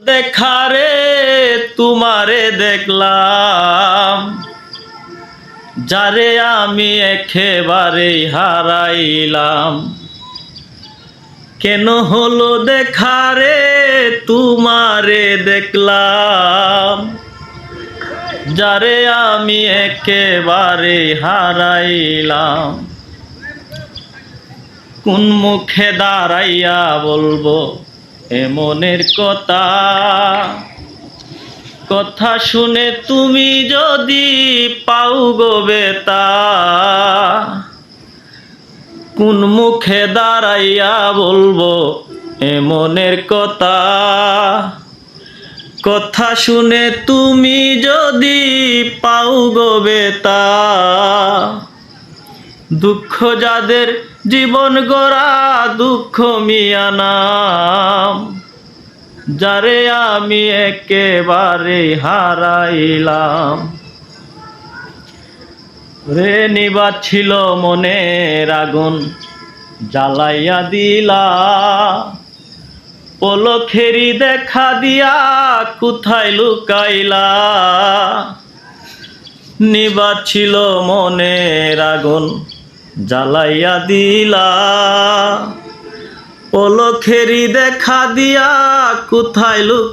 দেখারে তোমারে দেখলাম, যারে আমি একেবারেই হারাইলাম। কেন হলো দেখারে তোমারে দেখলাম, যারে আমি একেবারেই হারাইলাম। কোন মুখে দাঁড়াইয়া বলবো এ মনের কথা, কথা শুনে তুমি যদি পাও গো বেতা। কোন মুখে দাঁড়াইয়া বলবো এ মনের কথা, কথা শুনে তুমি যদি পাও গো বেতা। দুঃখ যাদের জীবন গড়া দুঃখ মিয়া নাম, যারে আমি একেবারে হারাইলাম। রে নিবাচ্ছিল মনের আগুন জ্বালাইয়া দিলা, পলকেরই দেখা দিয়া কোথায় লুকাইলা। নিবাচ্ছিল মনের আগুন জ্বালাইয়া দিলা, পলকেরই দেখা দিয়া কোথায় লুকাইলা।